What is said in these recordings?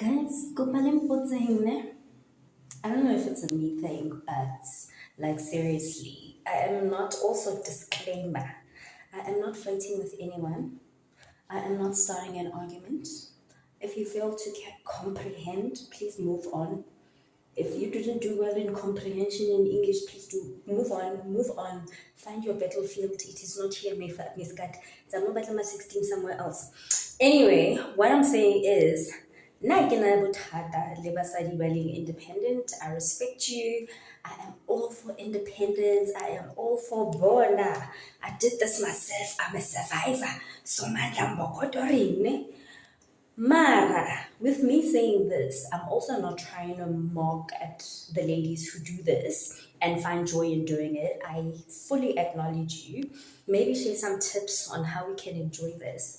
Guys, I don't know if it's a me thing, but like seriously, I am not also disclaimer. I am not fighting with anyone. I am not starting an argument. If you fail to comprehend, please move on. If you didn't do well in comprehension in English, please do move on, move on. Find your battlefield. It is not here, Miss Gat. It's a battle 16 somewhere else. Anyway, what I'm saying is, nna ke na le bothata le basadi ba leng independent. I respect you. I am all for independence. I am all for bona. I did this myself. I'm a survivor. So mandla mbokotoring. Mara, with me saying this, I'm also not trying to mock at the ladies who do this and find joy in doing it. I fully acknowledge you. Maybe share some tips on how we can enjoy this.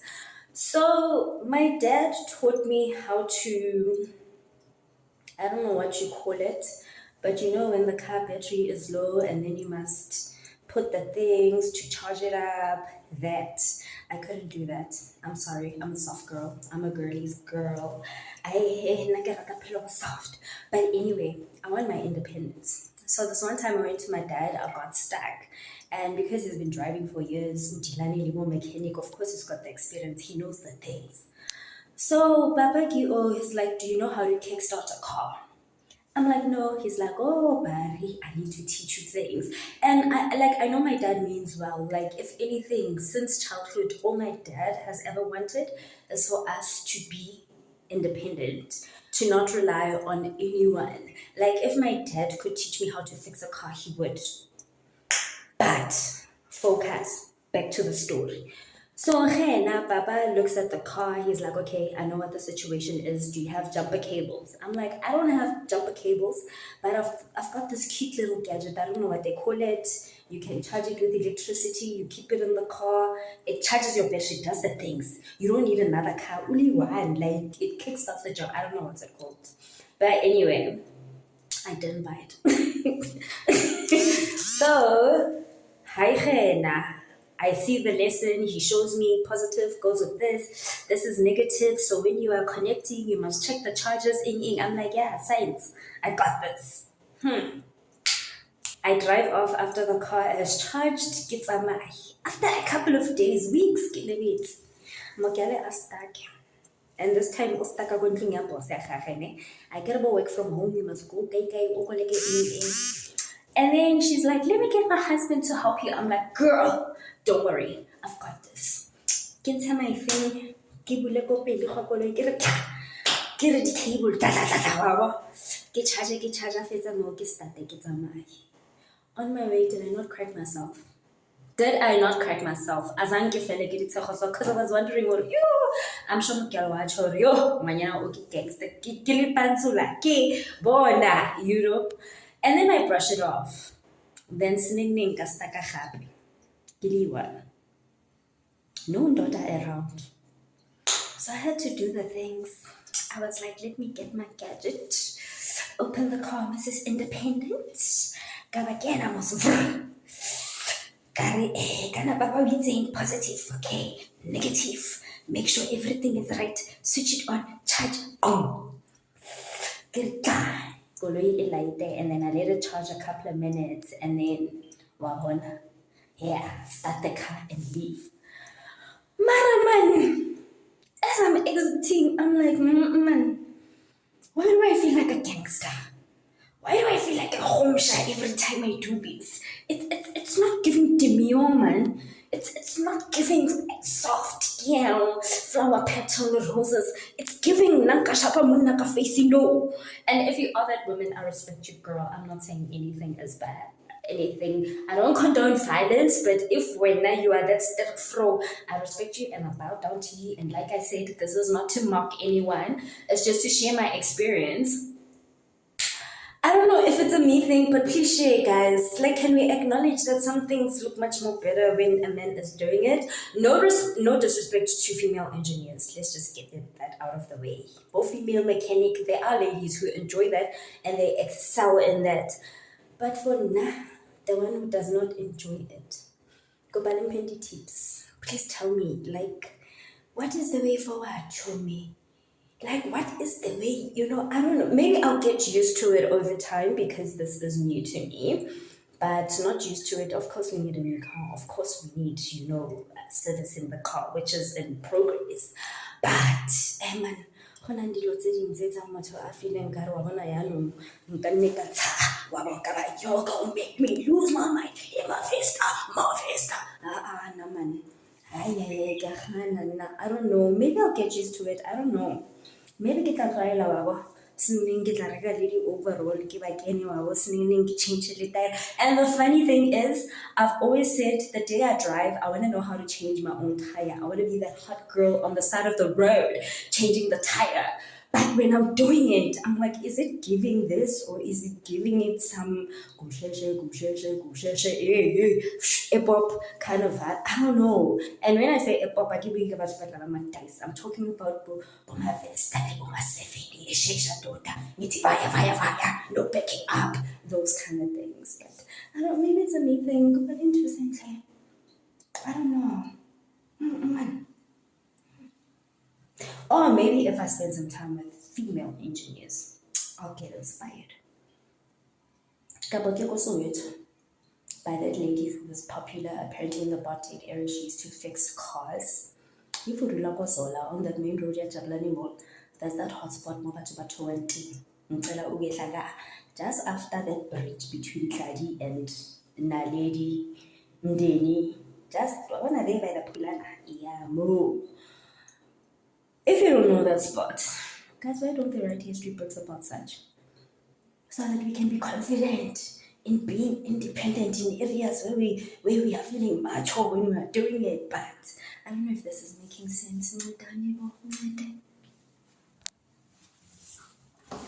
So, my dad taught me how to, I don't know what you call it, but you know, when the car battery is low and then you must put the things to charge it up, that I couldn't do that. I'm sorry, I'm a soft girl. I'm a girly's girl. I get a soft. But anyway, I want my independence. So this one time I went to my dad, I got stuck. And because he's been driving for years, Mujilani Limo mechanic, of course he's got the experience, he knows the things. So Baba Gio is like, do you know how to kickstart a car? I'm like, no. He's like, oh, Barry, I need to teach you things. And I know my dad means well. Like, if anything, since childhood, all my dad has ever wanted is for us to be independent, to not rely on anyone. Like, if my dad could teach me how to fix a car, he would. But focus, back to the story. So now Papa looks at the car. He's like, okay, I know what the situation is. Do you have jumper cables? I'm like, I don't have jumper cables, but I've got this cute little gadget. I don't know what they call it. You can charge it with electricity. You keep it in the car. It charges your battery, does the things. You don't need another car. Only one. Like, it kickstarts the job. I don't know what's it called. But anyway, I didn't buy it. So, hi, Khena. I see the lesson, he shows me positive goes with this is negative. So when you are connecting, you must check the charges in. I'm like, yeah, science, I got this. I drive off after the car is charged. After a couple of days, weeks, Mogale are stuck. And this time, I get about work from home, you must go. And then she's like, let me get my husband to help you. I'm like, girl, don't worry, I've got this. Ke ntsha my thing, ke bule ko pele ga koloi, ke re di-cable, ke charge fetsa mo ke starte ke tsamaye. On my way, did I not crack myself? Azange fele ke ditshego because I was wondering, I'm sure mokelo wa tshore, manyana o ke gangster, ke le pantsula, ke bona, And then I brush it off. Then sningning ka staka gape. Ke no daughter around. So I had to do the things. I was like, let me get my gadget. Open the car, Mrs. Independent. Again, I was Kana Baba we saying positive, okay, negative. Make sure everything is right. Switch it on, charge on. Get it done. And then I let it charge a couple of minutes and then start the car and leave. Maraman, as I'm exiting, I'm like, man, why do I feel like a gangster? Why do I feel like a homesha every time I do this? It's not giving demure, man. It's not giving soft, flower petal roses. It's giving nakashapa munaka facing no. And if you are that woman, I respect you, girl. I'm not saying anything is bad. Anything. I don't condone violence, but if when you are that step fro, I respect you and I bow down to you. And like I said, this is not to mock anyone. It's just to share my experience. I don't know if it's a me thing, but please share, guys. Like, can we acknowledge that some things look much more better when a man is doing it? No disrespect to female engineers. Let's just get that out of the way. Both female mechanic, there are ladies who enjoy that and they excel in that. But for the one who does not enjoy it, go Pendi tips. Please tell me, like, what is the way forward? Show me. Like, what is the way, I don't know. Maybe I'll get used to it over time because this is new to me, but not used to it. Of course, we need a new car. Of course, we need, service in the car, which is in progress. But, man, go na le dilo tse ding tse etsang motho a feeling nkare wa bona yanong nka nne ka tsha wa ba ka ba you're gonna make me lose my mind in my festa. No man. I don't know. Maybe I'll get used to it. I don't know. Maybe ke tla tlwaela wa bo. Sineng ke tla reka le di-overall ke ba kene wa bo. Sineng ke change le tire. And the funny thing is, I've always said the day I drive, I want to know how to change my own tire. I want to be that hot girl on the side of the road, changing the tire. But when I'm doing it, I'm like, is it giving this or is it giving it some epop kind of vibe? I don't know. And when I say epop, I keep thinking about dice. I'm talking about my vesta, my no backing up, those kind of things. But I don't know, maybe it's a me thing, but interestingly, I don't know. Or maybe if I spend some time with female engineers, I'll get inspired. Kabake Kosoweto, by that lady who was popular apparently in the Bartek area. She used to fix cars. If you look on that main road at Jablani Mall, there's that hotspot just after that bridge between Tladi and Naledi, Ndeni, just when are they by the Pulana? Yeah, mo. If you don't know that spot, guys, why don't they write history books about such? So that we can be confident in being independent in areas where we are feeling macho when we are doing it. But I don't know if this is making sense.